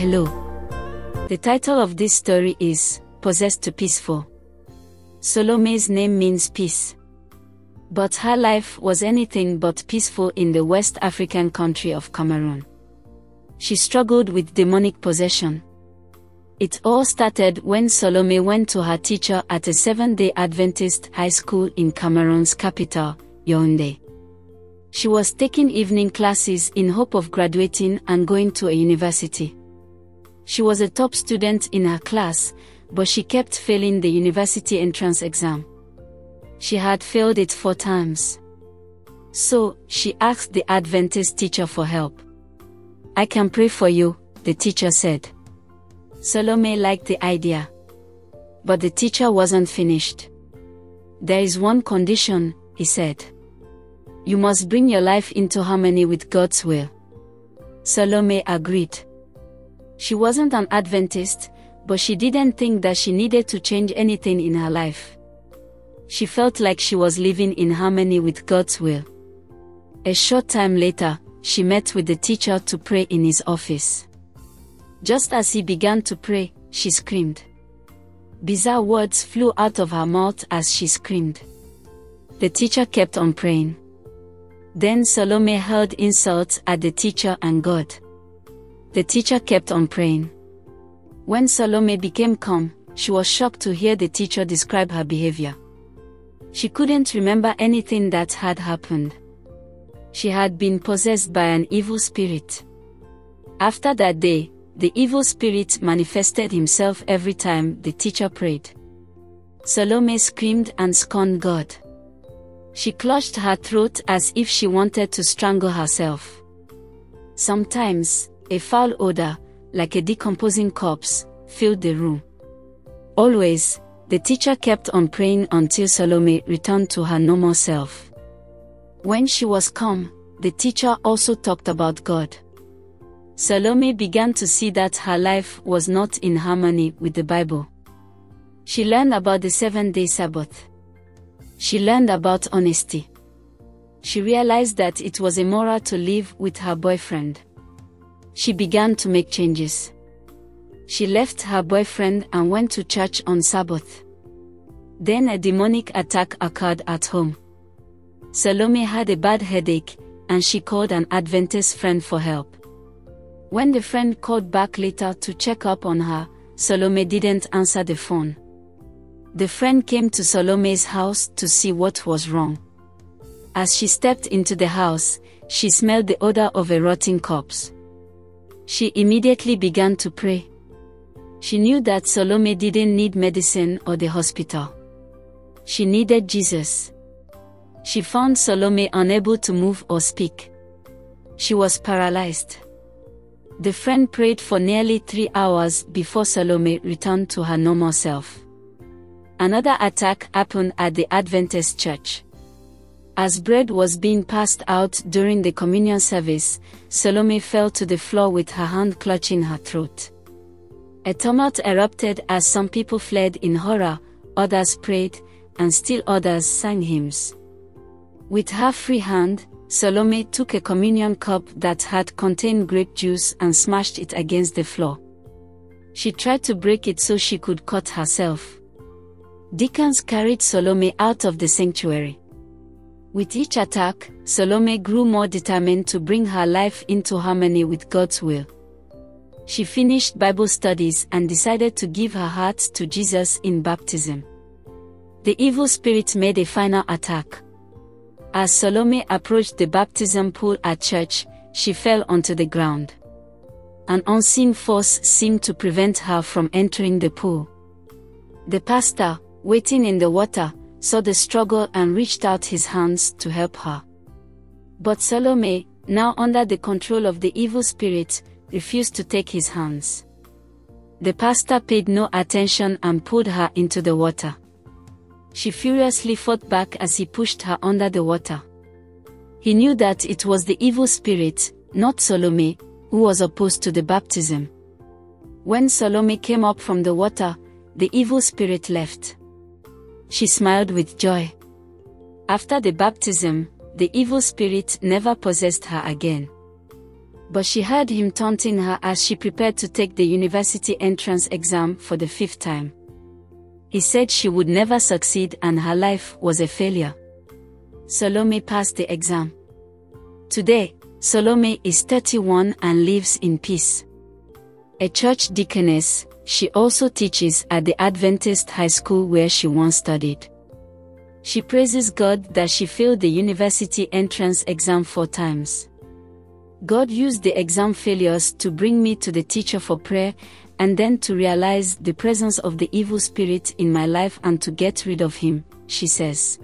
Hello. The title of this story is Possessed to Peaceful. Salomé's name means peace. But her life was anything but peaceful in the West African country of Cameroon. She struggled with demonic possession. It all started when Salomé went to her teacher at a Seventh-day Adventist high school in Cameroon's capital, Yaoundé. She was taking evening classes in hope of graduating and going to a university. She was a top student in her class, but she kept failing the university entrance exam. She had failed it 4 times. So, she asked the Adventist teacher for help. "I can pray for you," the teacher said. Salomé liked the idea. But the teacher wasn't finished. "There is one condition," he said. "You must bring your life into harmony with God's will." Salomé agreed. She wasn't an Adventist, but she didn't think that she needed to change anything in her life. She felt like she was living in harmony with God's will. A short time later, she met with the teacher to pray in his office. Just as he began to pray, she screamed. Bizarre words flew out of her mouth as she screamed. The teacher kept on praying. Then Salomé hurled insults at the teacher and God. The teacher kept on praying. When Salomé became calm, she was shocked to hear the teacher describe her behavior. She couldn't remember anything that had happened. She had been possessed by an evil spirit. After that day, the evil spirit manifested himself every time the teacher prayed. Salomé screamed and scorned God. She clutched her throat as if she wanted to strangle herself. Sometimes, a foul odor, like a decomposing corpse, filled the room. Always, the teacher kept on praying until Salomé returned to her normal self. When she was calm, the teacher also talked about God. Salomé began to see that her life was not in harmony with the Bible. She learned about the 7-day Sabbath. She learned about honesty. She realized that it was immoral to live with her boyfriend. She began to make changes. She left her boyfriend and went to church on Sabbath. Then a demonic attack occurred at home. Salomé had a bad headache, and she called an Adventist friend for help. When the friend called back later to check up on her, Salomé didn't answer the phone. The friend came to Salomé's house to see what was wrong. As she stepped into the house, she smelled the odor of a rotting corpse. She immediately began to pray. She knew that Salomé didn't need medicine or the hospital. She needed Jesus. She found Salomé unable to move or speak. She was paralyzed. The friend prayed for nearly 3 hours before Salomé returned to her normal self. Another attack happened at the Adventist church. As bread was being passed out during the communion service, Salomé fell to the floor with her hand clutching her throat. A tumult erupted as some people fled in horror, others prayed, and still others sang hymns. With her free hand, Salomé took a communion cup that had contained grape juice and smashed it against the floor. She tried to break it so she could cut herself. Deacons carried Salomé out of the sanctuary. With each attack, Salomé grew more determined to bring her life into harmony with God's will. She finished Bible studies and decided to give her heart to Jesus in baptism. The evil spirit made a final attack. As Salomé approached the baptism pool at church, she fell onto the ground. An unseen force seemed to prevent her from entering the pool. The pastor, waiting in the water, saw the struggle and reached out his hands to help her. But Salomé, now under the control of the evil spirit, refused to take his hands. The pastor paid no attention and pulled her into the water. She furiously fought back as he pushed her under the water. He knew that it was the evil spirit, not Salomé, who was opposed to the baptism. When Salomé came up from the water, the evil spirit left. She smiled with joy. After the baptism, the evil spirit never possessed her again. But she heard him taunting her as she prepared to take the university entrance exam for the 5th time. He said she would never succeed and her life was a failure. Salomé passed the exam. Today, Salomé is 31 and lives in peace. A church deaconess, she also teaches at the Adventist high school where she once studied. She praises God that she failed the university entrance exam 4 times. God used the exam failures to bring me to the teacher for prayer, and then to realize the presence of the evil spirit in my life and to get rid of him, she says.